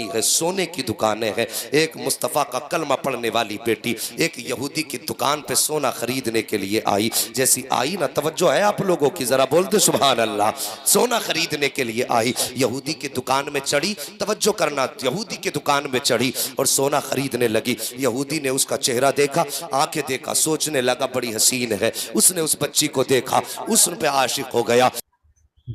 है, सोने की दुकानें हैं। एक मुस्तफ़ा का कलमा पढ़ने वाली बेटी एक यहूदी की दुकान पे सोना खरीदने के लिए आई। जैसी आई ना, तवज्जो है आप लोगों की, जरा बोल दे सुभान अल्लाह। सोना खरीदने के लिए आई, यहूदी की दुकान में चढ़ी, तवज्जो करना, यहूदी की दुकान में चढ़ी और सोना खरीदने लगी। यहूदी ने उसका चेहरा देखा, आंखें देखा, सोचने लगा बड़ी हसीन है। उसने उस बच्ची को देखा, उस पे आशिक हो गया।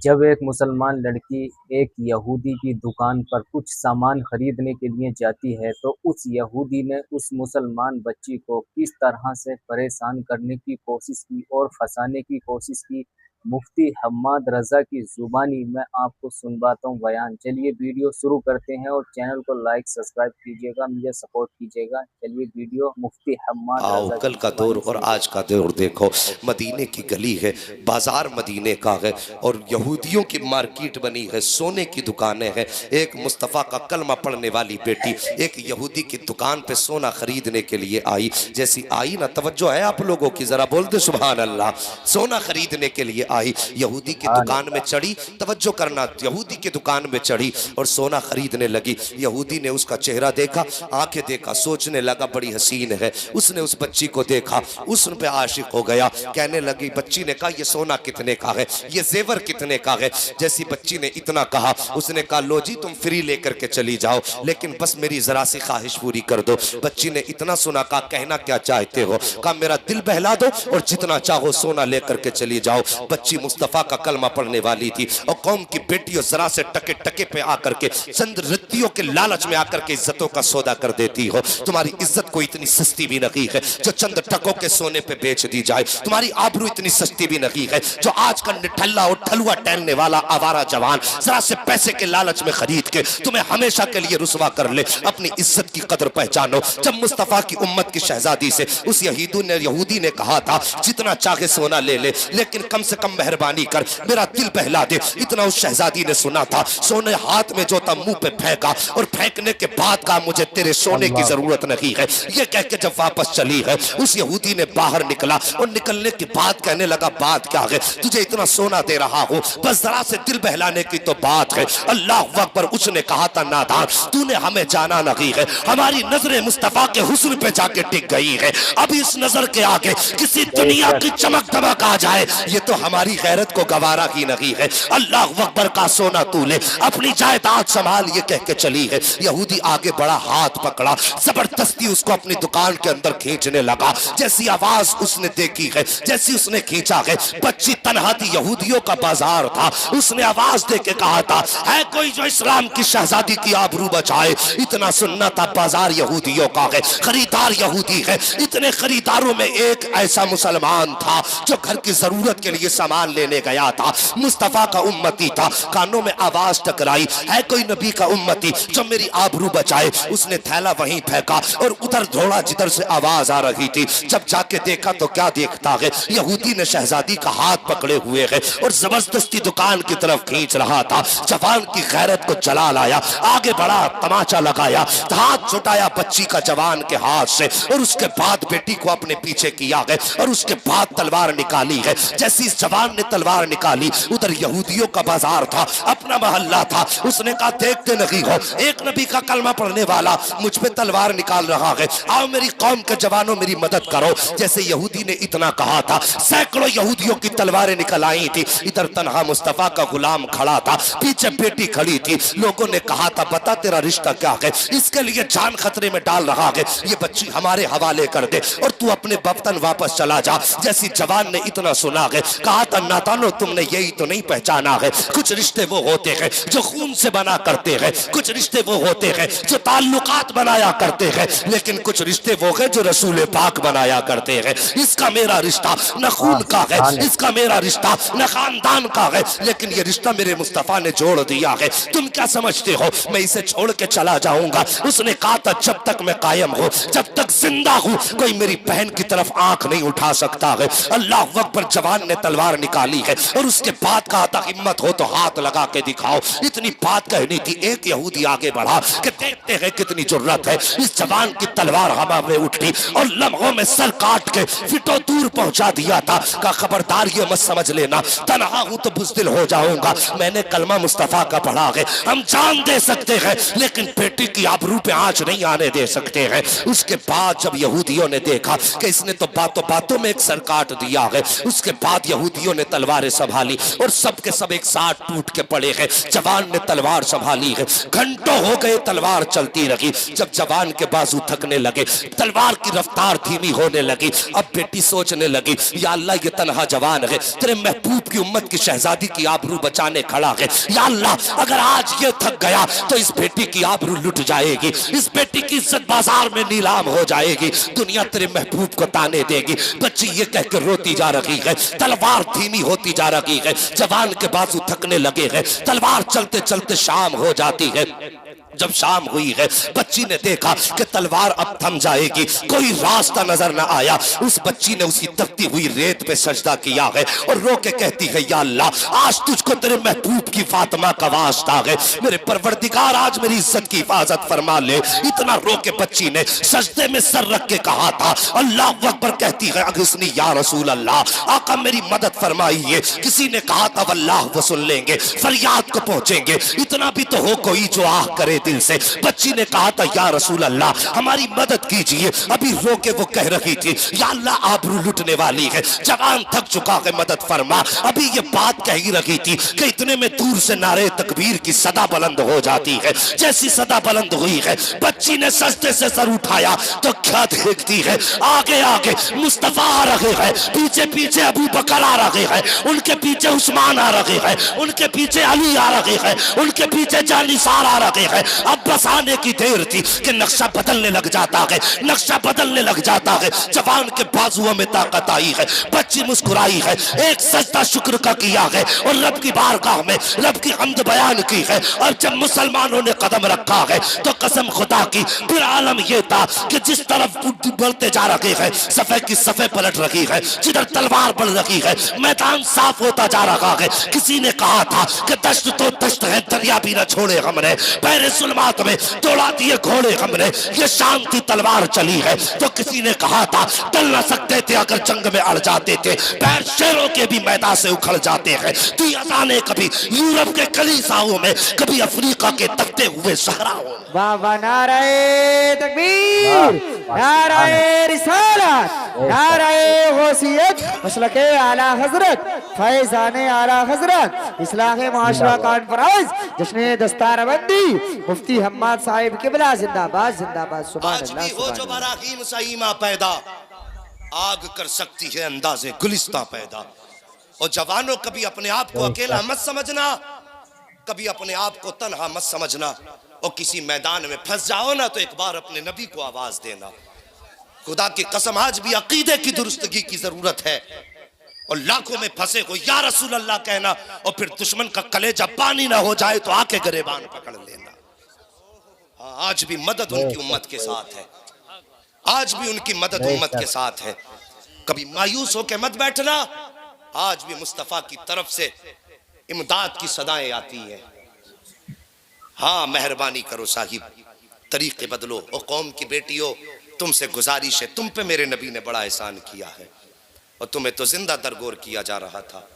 जब एक मुसलमान लड़की एक यहूदी की दुकान पर कुछ सामान खरीदने के लिए जाती है तो उस यहूदी ने उस मुसलमान बच्ची को किस तरह से परेशान करने की कोशिश की और फंसाने की कोशिश की, मुफ्ती हम्माद रजा की जुबानी मैं आपको सुनवाता हूँ बयान। चलिए वीडियो शुरू करते हैं और चैनल को लाइक सब्सक्राइब कीजिएगा, मुझे सपोर्ट कीजिएगा। चलिए वीडियो मुफ्ती हम्माद आओ रजा कल की का दौर जुबानी और शुरू आज करते का हैं। दौर देखो। मदीने की गली है, बाजार मदीने का है और यहूदियों की मार्केट बनी है, सोने की दुकानें हैं। एक मुस्तफ़ा का कलमा पढ़ने वाली बेटी एक यहूदी की दुकान पे सोना खरीदने के लिए आई। जैसी आई ना, तवज्जो है आप लोगों की, जरा बोल दे सुभान अल्लाह। सोना खरीदने के लिए आई, यहूदी की दुकान में चढ़ी, तवज्जो करना, यहूदी की दुकान में चढ़ी और सोना खरीदने लगी। यहूदी ने उसका चेहरा देखा, आंखें देखा, सोचने लगा बड़ी हसीन है। उसने उस बच्ची को देखा, उस पे आशिक हो गया। कहने लगी, बच्ची ने कहा ये सोना कितने का है, ये जेवर कितने का है। जैसी बच्ची ने इतना कहा, उसने कहा लो जी तुम फ्री लेकर के चली जाओ, लेकिन बस मेरी जरा सी ख्वाहिश पूरी कर दो। बच्ची ने इतना सुना, कहा कहना क्या चाहते हो। कहा मेरा दिल बहला दो और जितना चाहो सोना लेकर के चली जाओ। बच्ची मुस्तफा का कलमा पढ़ने वाली थी और कौम की बेटियों जरा से टके टके पे आकर के चंद रत्तियों के लालच में आकर के इज्जतों का सौदा कर देती हो। तुम्हारी इज्जत को इतनी सस्ती भी नहीं है जो चंद टकों के सोने पे बेच दी जाए। तुम्हारी आबरू इतनी सस्ती भी नहीं है जो आज का निठल्ला और ठलुआ टहलने वाला आवारा जवान जरा से पैसे के लालच में खरीद के तुम्हें हमेशा के लिए रुसवा कर ले। अपनी इज्जत की कदर पहचानो। जब मुस्तफा की उम्मत की शहजादी से उस यहूदी ने कहा था जितना चाहे सोना ले ले, लेकिन कम से कम मेहरबानी कर मेरा दिल बहला दे, इतना उस शहजादी ने सुना था। सोने हाथ में जो था मुंह पे फेंका और फेंकने के बाद कहा मुझे तेरे सोने की जरूरत नहीं है। ये कह के जब वापस चली है, उस यहूदी ने बाहर निकला और निकलने के बाद कहने लगा बात क्या है, तुझे इतना सोना दे रहा हूं, बस जरा से दिल बहलाने की तो बात है। अल्लाह अकबर। उसने कहा था नादान, तूने हमें जाना नहीं है, हमारी नजरें मुस्तफा के हुस्न पे जाके टिक गई है। अब इस नजर के आगे किसी दुनिया की चमक दमक आ जाए, ये तो हमारी गैरत को गवारा ही नहीं है। अल्लाह अकबर का सोना तू ले, अपनी जायदाद संभाल, ये कह के चली है। यहूदी आगे बड़ा, हाथ पकड़ा, जबरदस्ती उसको अपनी दुकान के अंदर खींचने लगा। जैसी आवाज उसने देखी है, जैसी उसने खींचा है, बच्ची तन्हा थी, यहूदियों का बाजार था। उसने आवाज दे के कहा था, है कोई जो इस्लाम की शहजादी की आबरू बचाए। इतना सुनना था, बाजार यहूदियों का है, खरीदार यहूदी है। इतने खरीदारों में एक ऐसा मुसलमान था जो घर की जरूरत के लिए सामान लेने गया था, मुस्तफा का उम्मती था। कानों में आवाज टकराई, है कोई नबी का उम्मती जो मेरी आबरू बचाए। उसने थैला वहीं फेंका और उधर दौड़ा जिधर से आवाज आ रही थी। जब जाके देखा तो क्या देखता है, यहूदी ने शहजादी का हाथ पकड़े हुए है और जबरदस्ती दुकान की तरफ खींच रहा था। जवान की गैरत को जला लाया, आगे बढ़ा, तमाचा लगाया, हाथ छुटाया बच्ची का जवान के हाथ से और उसके बाद बेटी को अपने पीछे किया है और उसके बाद तलवार निकाली है। जैसी इस जवान ने तलवार निकाली, उधर यहूदियों का बाजार था, अपना मोहल्ला था। उसने कहा देखते नहीं हो, एक नबी का कलमा पढ़ने वाला मुझ पे तलवार निकाल रहा है, आओ मेरी कौम के जवानों मेरी मदद करो। जैसे यहूदी ने इतना कहा था, सैकड़ों यहूदियों की तलवारें निकल आई थी। इधर तन्हा मुस्तफा का गुलाम खड़ा था, पीछे बेटी खड़ी थी। लोगों ने कहा था बता तेरा रिश्ता क्या है, इसके लिए जान खतरे में डाल रहा है, ये बच्ची हमारे हवाले कर दे और तू अपने वतन वापस चला जा। जैसी जवान ने इतना सुना है, कहा था नादानो तुमने यही तो नहीं पहचाना है, कुछ रिश्ते वो होते हैं जो खून से बना करते हैं, कुछ रिश्ते वो होते हैं जो ताल्लुकात बनाया करते हैं, लेकिन कुछ रिश्ते वो हैं जो रसूल पाक बनाया करते हैं। इसका मेरा रिश्ता न खून का है, इसका मेरा रिश्ता न खानदान का है, लेकिन ये रिश्ता मेरे मुस्तफा ने जोड़ दिया है। तुम क्या समझते हो मैं इसे छोड़ के चला जाऊंगा? उसने कहा था जब तक मैं कायम हूं, जब तक जिंदा हूं, कोई मेरी बहन की तरफ आंख नहीं उठा सकता है। अल्लाह अकबर। जवान ने तलवार तलवार निकाली है और उसके बाद कहा था हिम्मत हो तो हाथ लगा के दिखाओ। इतनी बात कहनी थी, एक यहूदी आगे बढ़ा कि देखते हैं कितनी जुर्रत है। इस जवान की तलवार हवा में उठी और लम्हों में सर काट के फिटो दूर पहुंचा दिया था। का खबरदार ये मत समझ लेना तनहा हूं तो बुज़दिल हो जाऊंगा, मैंने कलमा मुस्तफा का पढ़ा है। हम जान दे सकते हैं लेकिन बेटी की आबरू पे आंच नहीं आने दे सकते हैं। उसके बाद जब यहूदियों ने देखा कि इसने तो बातों बातों में एक सर काट दिया है, उसके बाद यहूदियों ने तलवारें संभाली और सब के सब एक साथ टूट के पड़े हैं। जवान ने तलवार संभाली है, घंटों हो गए तलवार चलती रही। जब जवान के बाजू थकने लगे, तलवार की रफ्तार धीमी होने लगी। अब बेटी सोचने लगी, या अल्लाह ये तनहा जवान है, तेरे महबूब की उम्मत की शहजादी की आबरू बचाने खड़ा है। या अल्लाह अगर आज ये थक गया तो इस बेटी की आबरू लुट जाएगी, इस बेटी की इज्जत बाजार में नीलाम हो जाएगी, दुनिया तेरे महबूब को ताने देगी। बच्ची ये कह के रोती जा रही है, तलवार धीमी होती जा रही है, जवान के बाजू थकने लगे हैं। तलवार चलते चलते शाम हो जाती है। जब शाम हुई है, बच्ची ने देखा कि तलवार अब थम जाएगी, कोई रास्ता नजर न आया। उस बच्ची ने उसी तपती हुई रेत पे सजदा किया है और रो के कहती है, या अल्लाह आज तुझको तेरे महबूब की फातिमा का वास्ता है, मेरे परवरदिगार आज मेरी इज्जत की हिफाजत फरमा ले। इतना रो के बच्ची ने सजदे में सर रख के कहा था, अल्लाह अकबर। कहती है, अगस्नी या रसूल अल्लाह, आका मेरी मदद फरमाइए। किसी ने कहा था वल्लाह वो सुन लेंगे, फरियाद को पहुंचेंगे, इतना भी तो हो कोई जो आह करे दिल से। बच्ची ने कहा था, या रसूल अल्लाह हमारी मदद कीजिए। अभी रो के वो कह रही थी, या अल्लाह आबरू लुटने वाली है, जवान थक चुका है, मदद फरमा। अभी ये बात कह ही रही थी कि इतने में दूर से नारे तकबीर की सदा बुलंद हो जाती है। जैसी सदा बुलंद हुई है, बच्ची ने सजदे से सर उठाया तो क्या देखती है, आगे आगे मुस्तफा आ रहे हैं, पीछे पीछे अबू बकर आ रहे हैं, उनके पीछे उस्मान आ रहे हैं, उनके पीछे अली आ रहे हैं, उनके पीछे जानिसार आ रहे हैं। अब बस आने की देर थी कि नक्शा बदलने लग जाता है, नक्शा बदलने लग जाता है। जवान के बाजुओं में ताकत आई है, बच्ची मुस्कुराई है, एक सजदा शुक्र का किया है और रब की बारगाह में रब की हम्द बयान की है। और जब मुसलमानों ने कदम रखा है तो कसम खुदा की फिर आलम यह था कि जिस तरफ बढ़ते जा रहे हैं, सफे की सफे पलट रही है, जिधर तलवार बढ़ रही है, मैदान साफ होता जा रहा है। किसी ने कहा था कि दश्त तो दश्त है, दरिया भी न छोड़े हमने, पैरे सुलमात में दौड़ा दिए घोड़े हमने, ये शांति तलवार चली है। तो किसी ने कहा था टल न सकते थे अगर जंग में अड़ जाते थे, पैर शेरों के भी मैदान से उखड़ जाते हैं। तू अजाने कभी यूरोप के कलीसाओं में, कभी अफ्रीका के तपते हुए सहराओं में। वाह नाराए तकबीर, नाराए रिसालत, नाराए गौसियत, मसलके आला हजरत, फैज़ाने आला हजरत, इस्लाहे माशरा कॉन्फ्रेंस, जश्न दस्तारबंदी, मुफ्ती हम्माद साहिब किबला जिंदाबाद जिंदाबाद। सुभान आज अल्लाह भी हो जो बराकीम सईमा पैदा, आग कर सकती है अंदाजे गुलिस्ता पैदा। और जवानों कभी अपने आप को अकेला मत समझना, कभी अपने आप को तन्हा मत समझना। और किसी मैदान में फंस जाओ ना तो एक बार अपने नबी को आवाज देना। खुदा की कसम आज भी अकीदे की दुरुस्तगी की जरूरत है। और लाखों में फंसे हो या रसूल अल्लाह कहना, और फिर दुश्मन का कलेजा पानी ना हो जाए तो आके गरेबान पकड़ लेना। हाँ, आज भी मदद उनकी उम्मत के साथ है, आज भी उनकी मदद उम्मत के साथ है। कभी मायूस होकर मत बैठना, आज भी मुस्तफा की तरफ से इमदाद की सदाएं आती हैं। हाँ, मेहरबानी करो साहिब, तरीके बदलो। और कौम की बेटियों, तुमसे गुजारिश है, तुम पे मेरे नबी ने बड़ा एहसान किया है और तुम्हें तो जिंदा दरगोर किया जा रहा था।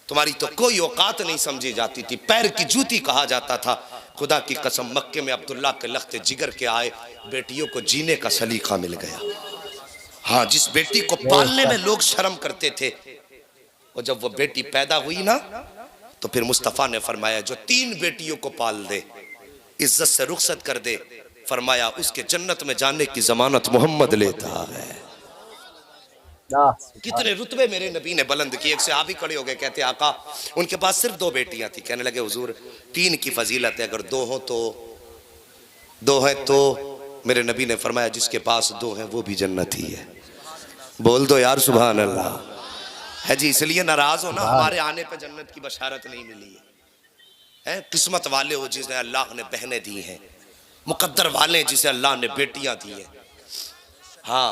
तुम्हारी तो कोई औकात नहीं समझी जाती थी, पैर की जूती कहा जाता था। खुदा की कसम, मक्के में अब्दुल्ला के लख्ते जिगर के आए बेटियों को जीने का सलीका मिल गया। हाँ, जिस बेटी को पालने में लोग शर्म करते थे, और जब वो बेटी पैदा हुई ना तो फिर मुस्तफा ने फरमाया जो 3 बेटियों को पाल दे, इज्जत से रुखसत कर दे, फरमाया उसके जन्नत में जाने की जमानत मोहम्मद लेता है। कितने रुतबे मेरे नबी ने बुलंद किए। एक सहाबी खड़े हो गए, कहते आका उनके पास सिर्फ 2 बेटियां थी। कहने लगे हुजूर 3 की फजीलत है, अगर 2 हो तो 2 है तो मेरे नबी ने फरमाया जिसके पास 2 हैं वो भी जन्नत ही है। बोल दो यार सुभान अल्लाह। है जी, इसलिए नाराज हो ना, हमारे आने पे जन्नत की बशारत नहीं मिली है। किस्मत वाले हो जिसे अल्लाह ने बहनें दी हैं, मुकद्दर वाले जिसे अल्लाह ने बेटियां दी हैं। हाँ,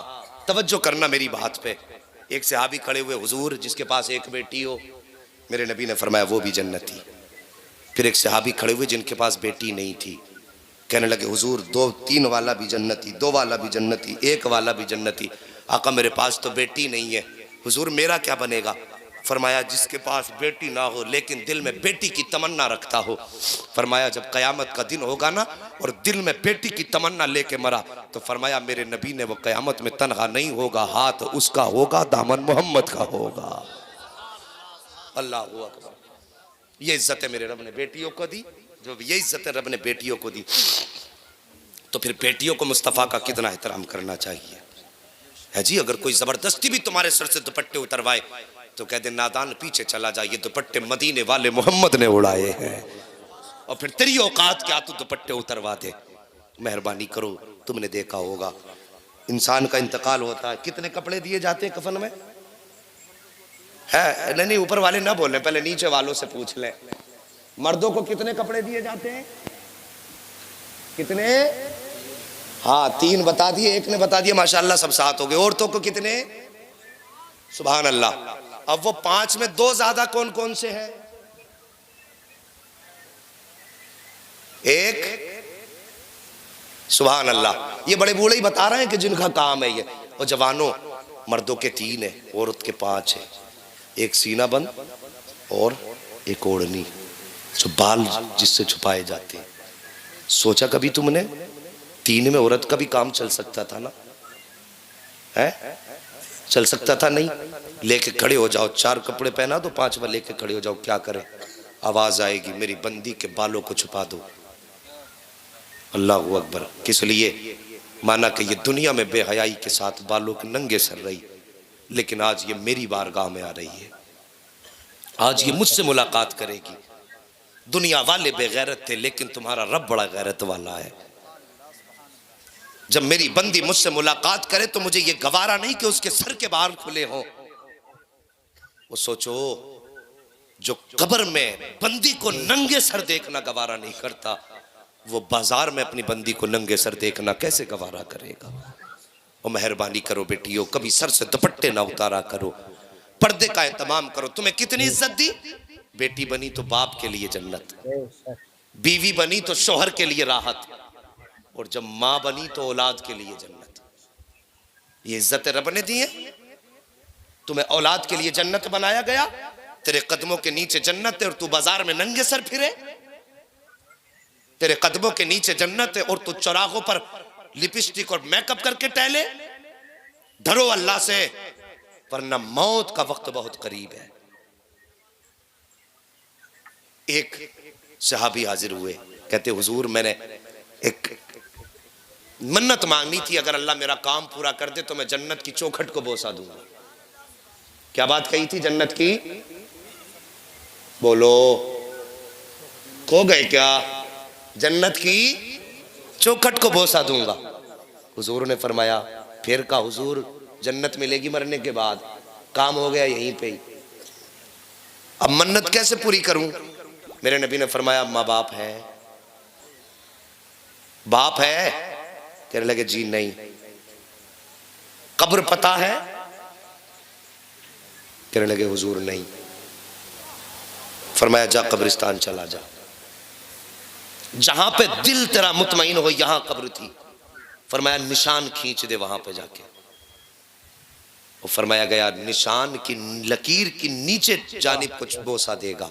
तवज्जो करना मेरी बात पे। एक सहाबी खड़े हुए, हुजूर जिसके पास 1 बेटी हो मेरे नबी ने फरमाया वो भी जन्नती। फिर एक सहाबी खड़े हुए जिनके पास बेटी नहीं थी, कहने लगे हुजूर 2-3 वाला भी जन्नती, 2 वाला भी जन्नती, 1 वाला भी जन्नती। आका मेरे पास तो बेटी नहीं है, हुजूर मेरा क्या बनेगा? फरमाया जिसके पास बेटी ना हो लेकिन दिल में बेटी की तमन्ना रखता हो, फरमाया जब कयामत का दिन होगा ना और दिल में बेटी की तमन्ना लेके मरा, तो फरमाया मेरे नबी ने वो कयामत में तनहा नहीं होगा, हाथ उसका होगा, दामन मोहम्मद का होगा। अल्लाह अकबर। ये इज्जत है मेरे रब ने बेटियों को दी, जो ये इज्जत है रब ने बेटियों को दी, तो फिर बेटियों को मुस्तफ़ा का कितना एहतराम करना चाहिए है जी। अगर कोई जबरदस्ती भी तुम्हारे सर से दुपट्टे उतरवाए तो कह दे नादान पीछे चला जा, ये दुपट्टे मदीने वाले मोहम्मद ने उड़ाए हैं, और फिर तेरी औकात क्या तू दुपट्टे उतरवा दे। मेहरबानी करो, तुमने देखा होगा इंसान का इंतकाल होता है, कितने कपड़े दिए जाते हैं कफन में है? नहीं ऊपर वाले ना बोले, पहले नीचे वालों से पूछ ले। मर्दों को कितने कपड़े दिए जाते हैं? कितने? हाँ 3 बता दिए, एक ने बता दिया, माशाल्लाह सब 7 हो गए। औरतों को कितने? सुभान अल्लाह। अब वो 5 में 2 ज्यादा कौन कौन से हैं? एक, सुभान अल्लाह। ये बड़े बूढ़े ही बता रहे हैं कि जिनका काम है ये। और जवानों, मर्दों के 3 है, औरत के 5 है। एक सीना बंद और एक ओढ़नी, जो बाल जिससे छुपाए जाते हैं। सोचा कभी तुमने 3 में औरत का भी काम चल सकता था ना? है चल सकता था? नहीं। लेके खड़े हो जाओ, 4 कपड़े पहना दो, 5वां लेके खड़े हो जाओ, क्या करें? आवाज आएगी मेरी बंदी के बालों को छुपा दो। अल्लाहू अकबर। किस लिए? माना कि ये दुनिया में बेहयाई के साथ बालों के नंगे सर रही, लेकिन आज ये मेरी बारगाह में आ रही है, आज ये मुझसे मुलाकात करेगी। दुनिया वाले बेगैरत थे लेकिन तुम्हारा रब बड़ा गैरत वाला है। जब मेरी बंदी मुझसे मुलाकात करे तो मुझे ये गवारा नहीं कि उसके सर के बाल खुले हों। वो सोचो, जो कब्र में बंदी को नंगे सर देखना गवारा नहीं करता, वो बाजार में अपनी बंदी को नंगे सर देखना कैसे गवारा करेगा? और मेहरबानी करो बेटियों, कभी सर से दुपट्टे ना उतारा करो, पर्दे का एहतमाम करो। तुम्हें कितनी इज्जत दी? बेटी बनी तो बाप के लिए जन्नत, बीवी बनी तो शोहर के लिए राहत, और जब माँ बनी तो औलाद के लिए जन्नत। ये इज्जत रब ने दी है। तुम्हें औलाद के लिए जन्नत बनाया गया, तेरे कदमों के नीचे जन्नत है और तू बाजार में नंगे सर फिरे। तेरे कदमों के नीचे जन्नत है और तू चौराहों पर लिपस्टिक और मेकअप करके टहले। डरो अल्लाह से, वरना मौत का वक्त बहुत करीब है। एक सहाबी हाजिर हुए, कहते हुजूर मैंने एक मन्नत मांगनी थी, अगर अल्लाह मेरा काम पूरा कर दे तो मैं जन्नत की चौखट को बोसा दूंगा। क्या बात कही थी जन्नत की? बोलो, खो गए क्या? जन्नत की चौखट को बोसा दूंगा। हुजूर ने फरमाया फिर का हुजूर जन्नत मिलेगी मरने के बाद, काम हो गया यहीं पे ही, अब मन्नत कैसे पूरी करूं? मेरे नबी ने फरमाया माँ बाप है। बाप है? कहने लगे जी नहीं। कब्र पता है? कहने लगे हुजूर नहीं। फरमाया जा कब्रिस्तान चला जा, जहां पे दिल तेरा मुतमईन हो, यहां कब्र थी। फरमाया निशान खींच दे वहां पे जाके। और फरमाया गया निशान की लकीर की नीचे जानिब कुछ बोसा देगा,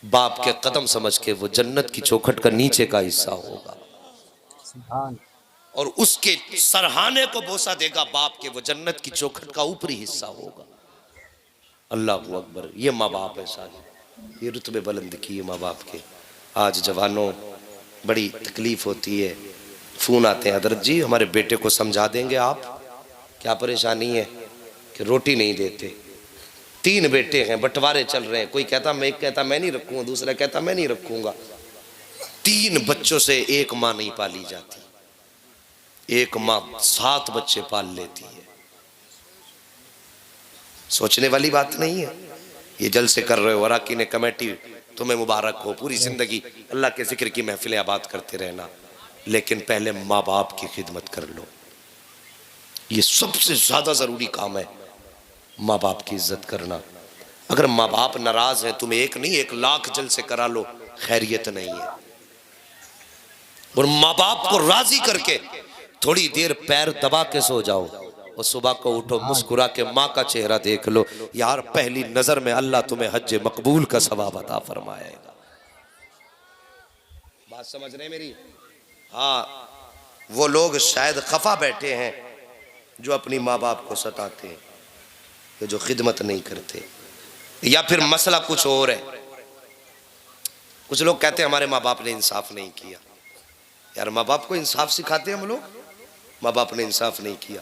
बाप के कदम समझ के वो जन्नत की चौखट का नीचे का हिस्सा होगा, और उसके सरहाने को बोसा देगा बाप के, वो जन्नत की चौखट का ऊपरी हिस्सा होगा। अल्लाह अकबर। ये माँ बाप है सारे, ये रुतबे बुलंद किए माँ बाप के। आज जवानों बड़ी तकलीफ होती है, फोन आते हैं हजरत जी हमारे बेटे को समझा देंगे आप, क्या परेशानी है कि रोटी नहीं देते। 3 बेटे हैं, बंटवारे चल रहे हैं, कोई कहता मैं, एक कहता मैं नहीं रखूंगा, दूसरा कहता मैं नहीं रखूंगा। 3 बच्चों से एक माँ नहीं पाली जाती, एक माँ 7 बच्चे पाल लेती है। सोचने वाली बात नहीं है। ये जलसे कर रहे हो, वराकी ने कमेटी तुम्हें मुबारक हो, पूरी जिंदगी अल्लाह के जिक्र की महफिलें आबाद करते रहना, लेकिन पहले माँ बाप की खिदमत कर लो। ये सबसे ज्यादा जरूरी काम है, माँ बाप की इज्जत करना। अगर माँ बाप नाराज हैं, तुम एक नहीं 1,00,000 जलसे करा लो, खैरियत नहीं है। और माँ बाप को राजी करके थोड़ी देर पैर दबा के सो जाओ और सुबह को उठो मुस्कुरा के माँ का चेहरा देख लो, यार पहली नजर में अल्लाह तुम्हें हज मकबूल का सवाब अता फरमाएगा। बात समझ रहे मेरी? हाँ, वो लोग शायद खफा बैठे हैं जो अपनी माँ बाप को सताते हैं, कि जो खिदमत नहीं करते, या फिर मसला कुछ और है। कुछ लोग कहते हैं हमारे माँ बाप ने इंसाफ नहीं किया। यार माँ बाप को इंसाफ सिखाते हैं हम लोग? माँ बाप ने इंसाफ नहीं किया,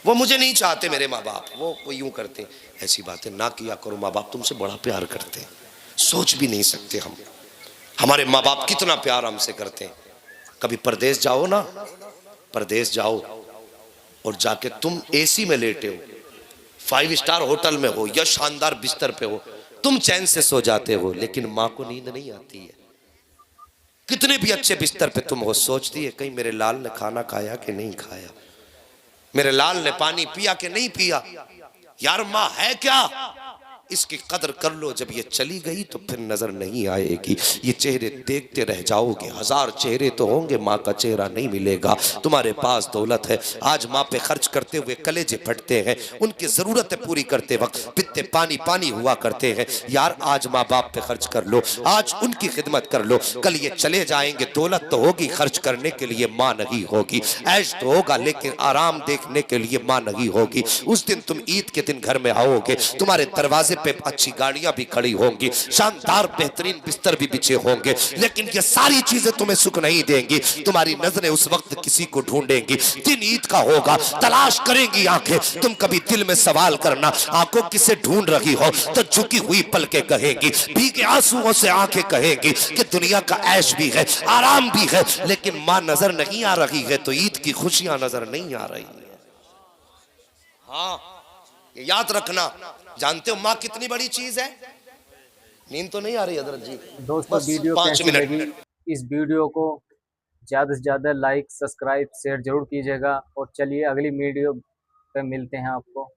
वो मुझे नहीं चाहते मेरे माँ बाप, वो यूं करते हैं। ऐसी बातें ना किया करो, माँ बाप तुमसे बड़ा प्यार करते हैं, सोच भी नहीं सकते हम हमारे माँ बाप कितना प्यार हमसे करते हैं। कभी परदेश जाओ ना, परदेश जाओ और जाके तुम एसी में लेटे हो, 5 स्टार होटल में हो या शानदार बिस्तर पे हो, तुम चैन से सो जाते हो, लेकिन माँ को नींद नहीं आती है। कितने भी अच्छे बिस्तर पे तुम हो, सोचती है कहीं मेरे लाल ने खाना खाया कि नहीं खाया, मेरे लाल ने पानी पिया कि नहीं पिया। यार माँ है क्या, इसकी कदर कर लो। जब ये चली गई तो फिर नजर नहीं आएगी, ये चेहरे देखते रह जाओगे। 1000 चेहरे तो होंगे, माँ का चेहरा नहीं मिलेगा। तुम्हारे पास दौलत है, आज माँ पे खर्च करते हुए कलेजे फटते हैं, उनकी जरूरतें पूरी करते वक्त पित्ते पानी पानी हुआ करते हैं। यार आज माँ बाप पे खर्च कर लो, आज उनकी खिदमत कर लो। कल ये चले जाएंगे, दौलत तो होगी, खर्च करने के लिए माँ नहीं होगी, ऐश तो होगा लेकिन आराम देखने के लिए माँ नहीं होगी। उस दिन तुम ईद के दिन घर में आओगे, तुम्हारे दरवाजे पे अच्छी गाड़ियां भी खड़ी होंगी, शानदार बेहतरीन बिस्तर भी बिछे होंगे, लेकिन ये सारी चीजें तुम्हें सुख नहीं देंगी। तुम्हारी नजरें उस वक्त किसी को ढूंढेंगी, दिन ईद का होगा, तलाश करेंगी आंखें। तुम कभी दिल में सवाल करना, आंखों किसे ढूंढ रही हो, तो झुकी हुई पलकें कहेंगी, भीगे आंसुओं से आंखें कहेंगी कि दुनिया का ऐश भी है, आराम भी है, लेकिन मां नजर नहीं आ रही है तो ईद की खुशियां नजर नहीं आ रही है। हाँ, ये याद रखना। जानते हो माँ कितनी बड़ी चीज है? नींद तो नहीं आ रही हजरत जी? दोस्तों वीडियो 5 कैसी मिनट। लगी, इस वीडियो को ज़्यादा से ज़्यादा लाइक सब्सक्राइब शेयर जरूर कीजिएगा। और चलिए अगली वीडियो पे मिलते हैं आपको।